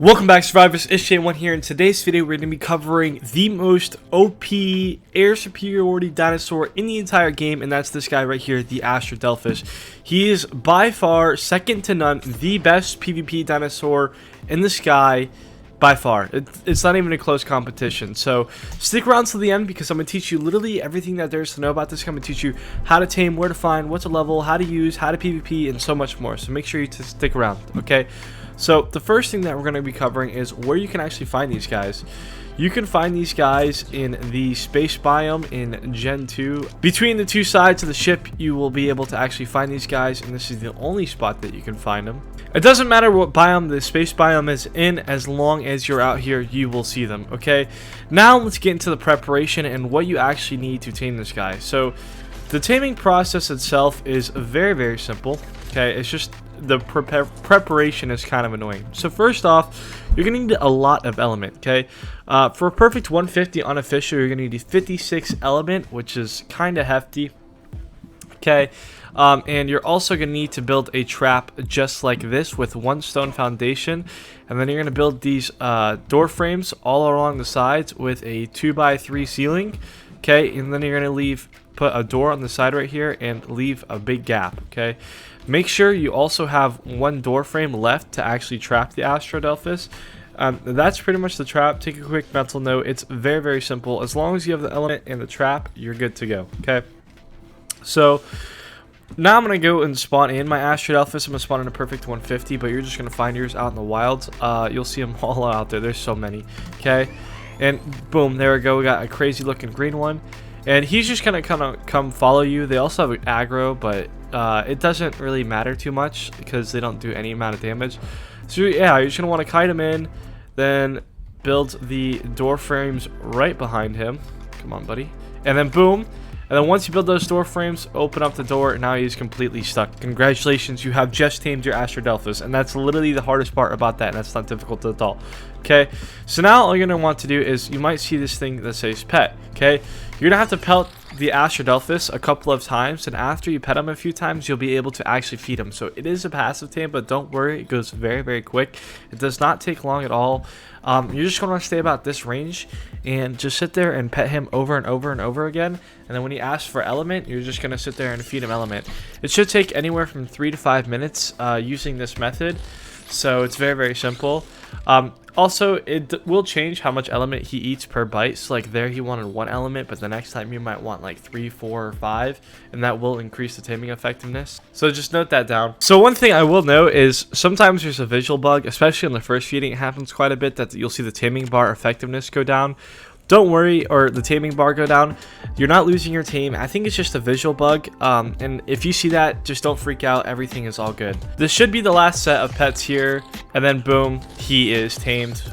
Welcome back, survivors. It's J1 here. In today's video, we're going to be covering the most OP air superiority dinosaur in the entire game, and that's this guy right here, the Astrodelphis. He is by far, second to none, the best PvP dinosaur in the sky by far. It's not even a close competition. So stick around to the end because I'm going to teach you literally everything that there is to know about this. I'm going to teach you how to tame, where to find, what to level, how to use, how to PvP, and so much more. So make sure you stick around, okay? So the first thing that we're going to be covering is where you can actually find these guys. You can find these guys in the space biome in Gen 2. Between the two sides of the ship, you will be able to actually find these guys, and this is the only spot that you can find them. It doesn't matter what biome the space biome is in, as long as you're out here, you will see them, okay? Now let's get into the preparation and what you actually need to tame this guy. So the taming process itself is very, very simple, okay? It's just the preparation is kind of annoying. So first off, you're gonna need a lot of element, okay? For a perfect 150 unofficial, you're gonna need 56 element, which is kind of hefty, okay? And you're also gonna need to build a trap just like this with one stone foundation, and then you're gonna build these door frames all along the sides with a 2x3 ceiling, okay? And then you're gonna put a door on the side right here and leave a big gap, okay? Make sure you also have one door frame left to actually trap the Astrodelphis. That's pretty much the trap. Take a quick mental note. It's very, very simple. As long as you have the element and the trap, you're good to go, okay? So now I'm going to go and spawn in my Astrodelphis. I'm going to spawn in a perfect 150, but you're just going to find yours out in the wilds. You'll see them all out there. There's so many, okay? And boom, there we go. We got a crazy looking green one. And he's just going to kind of come follow you. They also have aggro, but it doesn't really matter too much because they don't do any amount of damage. So yeah, you're just going to want to kite him in, then build the door frames right behind him. Come on, buddy. And then boom. And then once you build those door frames, open up the door, and now he's completely stuck. Congratulations, you have just tamed your Astrodelphis, and that's literally the hardest part about that, and that's not difficult at all. Okay, so now all you're going to want to do is, you might see this thing that says pet, okay? You're going to have to pet the Astrodelphis a couple of times, and after you pet him a few times, you'll be able to actually feed him. So it is a passive tame, but don't worry, it goes very, very quick. It does not take long at all. You're just going to stay about this range and just sit there and pet him over and over and over again. And then when he asks for element, you're just going to sit there and feed him element. It should take anywhere from 3 to 5 minutes using this method. So it's very, very simple. Also, it will change how much element he eats per bite. So like there he wanted 1 element, but the next time you might want like 3, 4, or 5, and that will increase the taming effectiveness. So just note that down. So one thing I will note is sometimes there's a visual bug, especially on the first feeding. It happens quite a bit that you'll see the taming bar effectiveness go down. Don't worry, or the taming bar go down. You're not losing your tame. I think it's just a visual bug. And if you see that, just don't freak out. Everything is all good. This should be the last set of pets here. And then boom, he is tamed.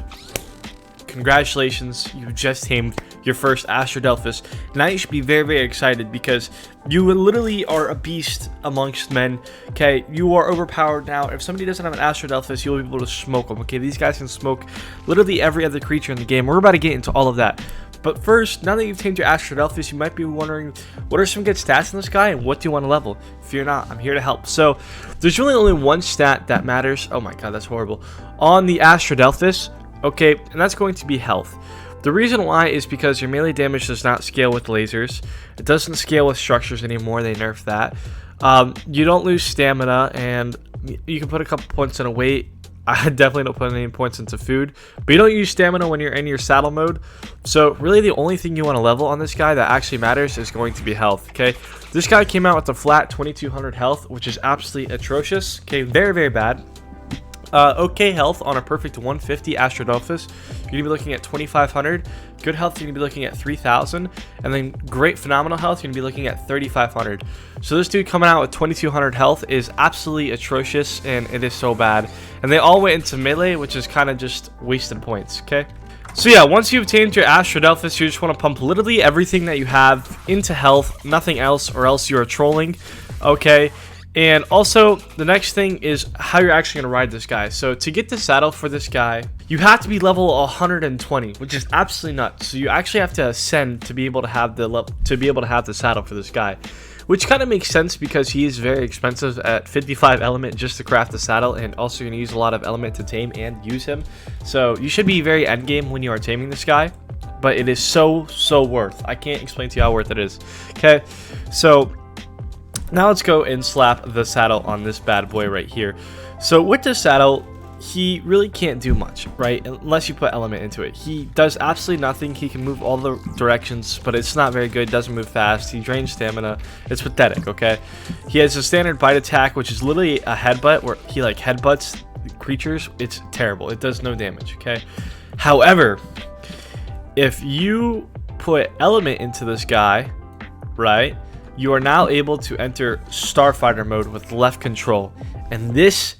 Congratulations, you just tamed your first Astrodelphis. Now you should be very, very excited because you literally are a beast amongst men. Okay, you are overpowered now. If somebody doesn't have an Astrodelphis, you'll be able to smoke them. Okay, these guys can smoke literally every other creature in the game. We're about to get into all of that. But first, now that you've tamed your Astrodelphis, you might be wondering, what are some good stats in this guy and what do you want to level? Fear not, I'm here to help. So there's really only one stat that matters. Oh my god, that's horrible. On the Astrodelphis, okay, and that's going to be health. The reason why is because your melee damage does not scale with lasers. It doesn't scale with structures anymore. They nerfed that. You don't lose stamina, and you can put a couple points in a weight. I definitely don't put any points into food, but you don't use stamina when you're in your saddle mode. So really the only thing you want to level on this guy that actually matters is going to be health, okay? This guy came out with a flat 2200 health, which is absolutely atrocious, okay? Very, very bad. Okay health on a perfect 150 Astrodelphis, you're gonna be looking at 2500. Good health, you're gonna be looking at 3000, and then great phenomenal health, you're gonna be looking at 3500. So this dude coming out with 2200 health is absolutely atrocious, and it is so bad. And they all went into melee, which is kind of just wasted points, okay? So yeah, once you've tamed your Astrodelphis, you just want to pump literally everything that you have into health, nothing else, or else you are trolling, okay? And also, the next thing is how you're actually going to ride this guy. So to get the saddle for this guy, you have to be level 120, which is absolutely nuts. So you actually have to ascend to be able to have the saddle for this guy, which kind of makes sense because he is very expensive at 55 element just to craft the saddle, and also you're going to use a lot of element to tame and use him. So you should be very endgame when you are taming this guy, but it is so worth. I can't explain to you how worth it is. Okay, so now let's go and slap the saddle on this bad boy right here. So with this saddle, he really can't do much, right? Unless you put element into it. He does absolutely nothing. He can move all the directions, but it's not very good. Doesn't move fast. He drains stamina. It's pathetic, okay? He has a standard bite attack, which is literally a headbutt where he like headbutts creatures. It's terrible. It does no damage, okay? However, if you put element into this guy, right, you are now able to enter Starfighter mode with left control. And this,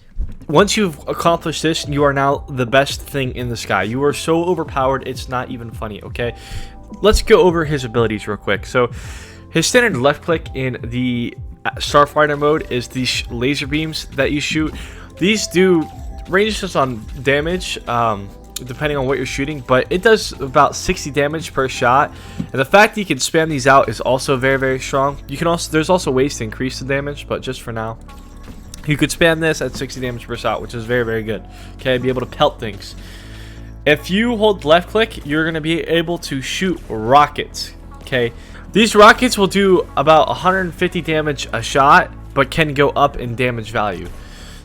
once you've accomplished this, you are now the best thing in the sky. You are so overpowered, it's not even funny, okay? Let's go over his abilities real quick. So his standard left click in the Starfighter mode is these laser beams that you shoot. These do ranges on damage, depending on what you're shooting, but it does about 60 damage per shot. And the fact that you can spam these out is also very strong. You can also, there's also ways to increase the damage, but just for now, you could spam this at 60 damage per shot, which is very good. Okay, be able to pelt things. If you hold left click, you're going to be able to shoot rockets. Okay, these rockets will do about 150 damage a shot, but can go up in damage value.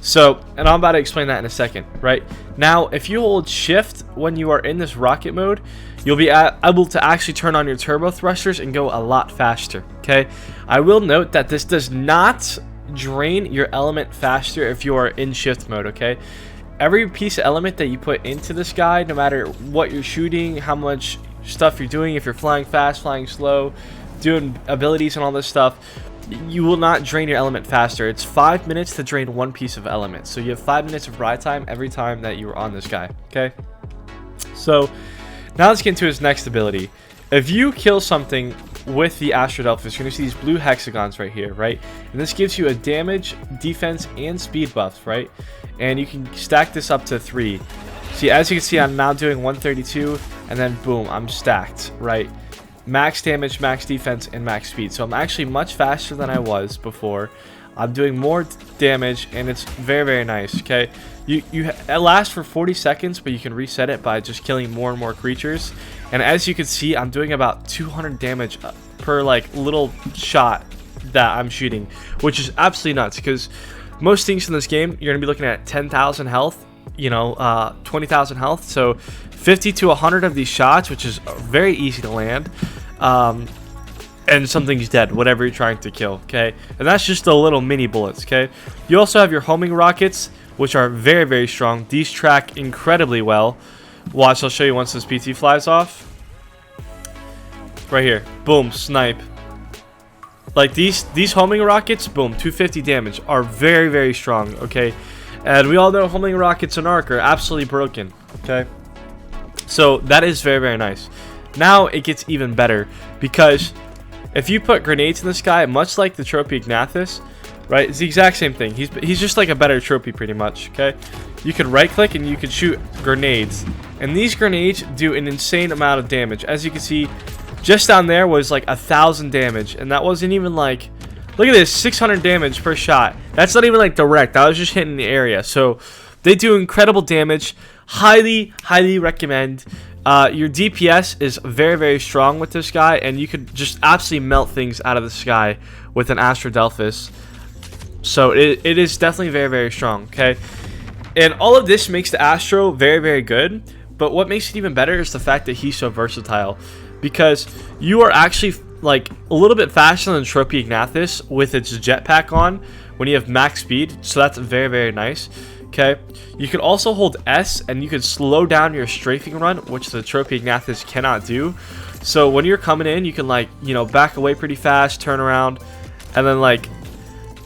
So, and I'm about to explain that in a second, right? Now, if you hold shift when you are in this rocket mode, you'll be able to actually turn on your turbo thrusters and go a lot faster, okay? I will note that this does not drain your element faster if you are in shift mode, okay? Every piece of element that you put into this guy, no matter what you're shooting, how much stuff you're doing, if you're flying fast, flying slow, doing abilities and all this stuff, you will not drain your element faster. It's 5 minutes to drain one piece of element. So you have 5 minutes of ride time every time that you are on this guy, okay? So now let's get into his next ability. If you kill something with the Astrodelphis, you're going to see these blue hexagons right here, right? And this gives you a damage, defense, and speed buff, right? And you can stack this up to 3. See, as you can see, I'm now doing 132, and then boom, I'm stacked, right? Max damage, max defense, and max speed. So I'm actually much faster than I was before. I'm doing more damage, and it's very nice, okay? It lasts for 40 seconds, but you can reset it by just killing more and more creatures. And as you can see, I'm doing about 200 damage per like little shot that I'm shooting, which is absolutely nuts, because most things in this game, you're gonna be looking at 10,000 health, you know, 20,000 health. So 50 to 100 of these shots, which is very easy to land, and something's dead, whatever you're trying to kill, okay? And that's just the little mini bullets, okay? You also have your homing rockets, which are very strong. These track incredibly well. Watch, I'll show you once this PT flies off. Right here, boom, snipe. Like these homing rockets, boom, 250 damage, are very strong, okay? And we all know homing rockets in Ark are absolutely broken, okay? So that is very nice. Now it gets even better, because if you put grenades in this guy, much like the Trophy Ignathus, right, it's the exact same thing. He's just like a better trophy pretty much, okay? You could right click and you could shoot grenades, and these grenades do an insane amount of damage. As you can see, just down there was like 1,000 damage, and that wasn't even like, look at this, 600 damage per shot. That's not even like direct. I was just hitting the area. So they do incredible damage. Highly recommend. Your DPS is very strong with this guy, and you could just absolutely melt things out of the sky with an Astrodelphis. So it is definitely very strong, okay? And all of this makes the Astro very good, but what makes it even better is the fact that he's so versatile, because you are actually like a little bit faster than Trophy Ignathus with its jetpack on when you have max speed, so that's very nice. Okay, you can also hold S and you can slow down your strafing run, which the Trophy Ignathus cannot do. So when you're coming in, you can, like, you know, back away pretty fast, turn around, and then like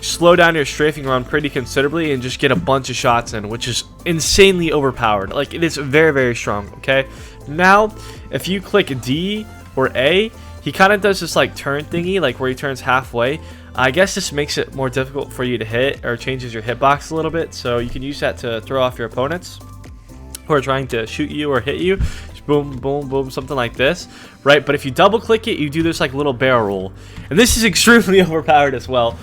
slow down your strafing run pretty considerably and just get a bunch of shots in, which is insanely overpowered. Like, it is very strong. Okay, now if you click D or A, he kind of does this like turn thingy, like where he turns halfway. I guess this makes it more difficult for you to hit, or changes your hitbox a little bit, so you can use that to throw off your opponents who are trying to shoot you or hit you. Just boom, boom, boom, something like this, right? But if you double click it, you do this like little barrel roll, and this is extremely overpowered as well,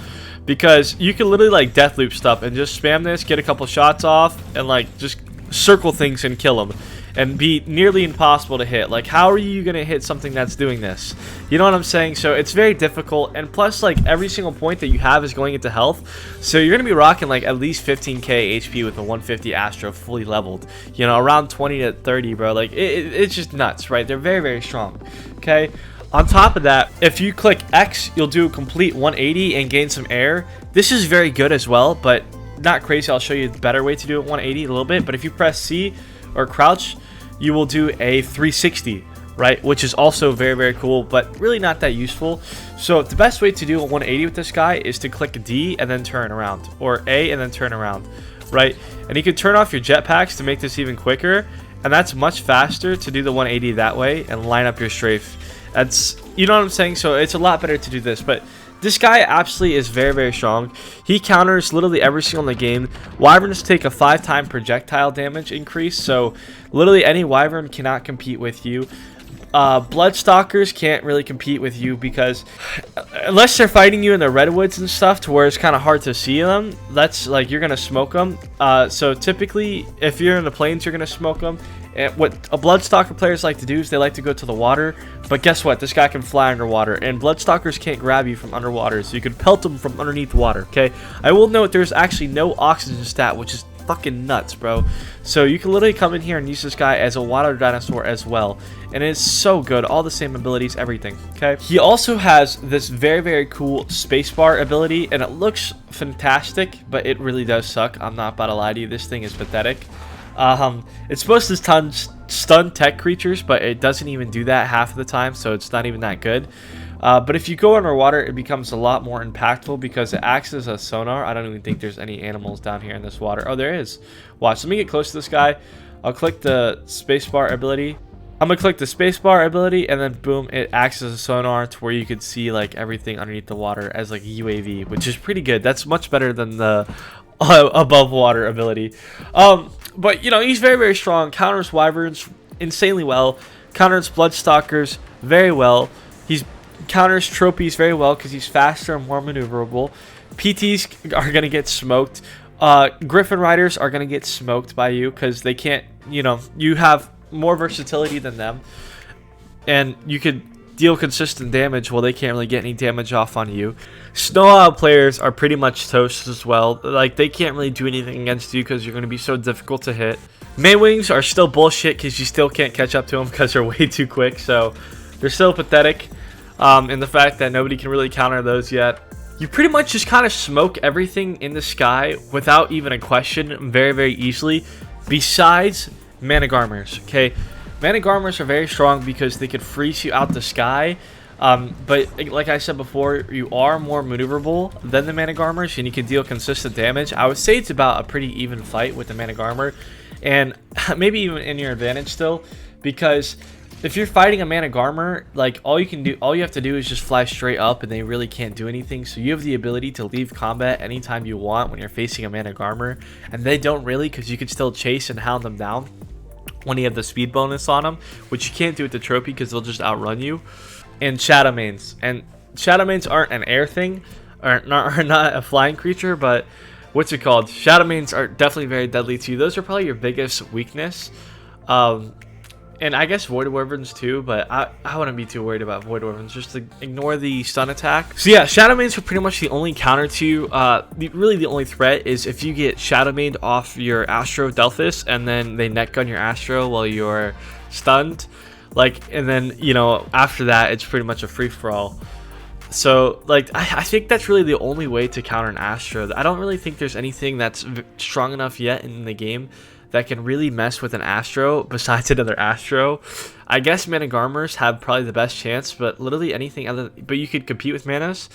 because you can literally like death loop stuff and just spam this, get a couple shots off, and like just circle things and kill them, and be nearly impossible to hit. Like, how are you gonna hit something that's doing this? You know what I'm saying? So it's very difficult, and plus like every single point that you have is going into health, so you're gonna be rocking like at least 15k HP with a 150 Astro fully leveled, you know, around 20 to 30, bro. Like it's just nuts, right? They're very, very strong. Okay, on top of that, if you click X, you'll do a complete 180 and gain some air. This is very good as well, but not crazy. I'll show you a better way to do it 180 a little bit, but if you press C or crouch, you will do a 360, right? Which is also very, very cool, but really not that useful. So the best way to do a 180 with this guy is to click D and then turn around, or A and then turn around, right? And you can turn off your jetpacks to make this even quicker, and that's much faster to do the 180 that way and line up your strafe. That's, you know what I'm saying? So it's a lot better to do this, but this guy absolutely is very, very strong. He counters literally every single in the game. Wyverns take a 5-time projectile damage increase, so literally any Wyvern cannot compete with you. Bloodstalkers can't really compete with you, because unless they're fighting you in the redwoods and stuff to where it's kind of hard to see them, that's like you're gonna smoke them. So typically if you're in the plains, you're gonna smoke them. And what a Bloodstalker players like to do is they like to go to the water, but guess what? This guy can fly underwater, and Bloodstalkers can't grab you from underwater, so you can pelt them from underneath the water. Okay, I will note there's actually no oxygen stat, which is fucking nuts, bro. So you can literally come in here and use this guy as a water dinosaur as well, and it's so good. All the same abilities, everything. Okay, he also has this very, very cool spacebar ability, and it looks fantastic, but it really does suck. I'm not about to lie to you. This thing is pathetic. It's supposed to stun tech creatures, but it doesn't even do that half of the time, so it's not even that good. But if you go underwater, it becomes a lot more impactful because it acts as a sonar. I don't even think there's any animals down here in this water. Oh, there is. Watch, let me get close to this guy. I'll click the spacebar ability. I'm gonna click the spacebar ability, and then boom, it acts as a sonar to where you could see like everything underneath the water as like a UAV, which is pretty good. That's much better than the above water ability. But you know, he's very, very strong. Counters Wyverns insanely well. Counters Bloodstalkers very well. He's counters Tropies very well because he's faster and more maneuverable. PTs are gonna get smoked. Griffin Riders are gonna get smoked by you because they can't. You know, you have more versatility than them, and you could deal consistent damage while they can't really get any damage off on you. Snow Owl players are pretty much toast as well. Like, they can't really do anything against you because you're going to be so difficult to hit. Maywings are still bullshit because you still can't catch up to them because they're way too quick, so they're still pathetic in the fact that nobody can really counter those yet. You pretty much just kind of smoke everything in the sky without even a question very, very easily, besides Managarmers, okay? Managarmers are very strong because they could freeze you out the sky, but like I said before, you are more maneuverable than the Managarmers, and you can deal consistent damage. I would say it's about a pretty even fight with the Managarmer, and maybe even in your advantage still, because if you're fighting a Managarmer, like all you have to do is just fly straight up, and they really can't do anything. So you have the ability to leave combat anytime you want when you're facing a Managarmer, and they don't really, because you can still chase and hound them down when you have the speed bonus on them, which you can't do with the trophy because they'll just outrun you. And Shadowmanes, aren't an air thing, are not a flying creature, but what's it called? Shadowmanes are definitely very deadly too. Those are probably your biggest weakness. And I guess Void Wyverns too, but I wouldn't be too worried about Void Wyverns. Just to ignore the stun attack. So yeah, Shadowmanes are pretty much the only counter to, really the only threat is if you get Shadowmaned off your Astrodelphis and then they net gun your Astro while you're stunned. Like, and then, you know, after that, it's pretty much a free-for-all. So, like, I think that's really the only way to counter an Astro. I don't really think there's anything that's strong enough yet in the game that can really mess with an Astro besides another Astro. I guess Managarmers have probably the best chance, but literally anything other, but you could compete with Manas.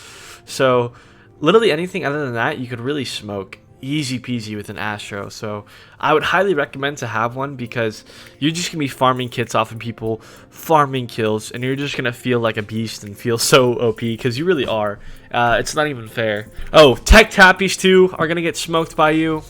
So literally anything other than that, you could really smoke. easy peasy with an Astro. So I would highly recommend to have one, because you're just gonna be farming kits off of people, farming kills, and you're just gonna feel like a beast and feel so OP, because you really are. It's not even fair. Oh, tech tappies too are gonna get smoked by you.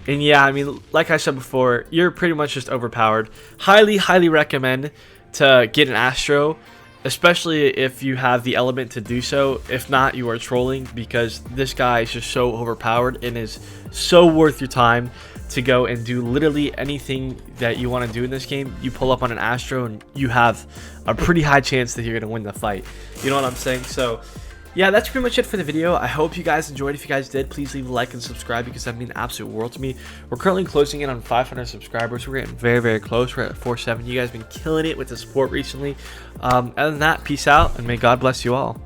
And yeah, I mean, like I said before, you're pretty much just overpowered. Highly recommend to get an Astro, especially if you have the element to do so. If not, you are trolling, because this guy is just so overpowered and is so worth your time to go and do literally anything that you want to do in this game. You pull up on an Astro and you have a pretty high chance that you're going to win the fight. You know what I'm saying? So yeah, that's pretty much it for the video. I hope you guys enjoyed. If you guys did, please leave a like and subscribe, because that means an absolute world to me. We're currently closing in on 500 subscribers. We're getting very close. We're at 470. You guys have been killing it with the support recently. Other than that, peace out, and may God bless you all.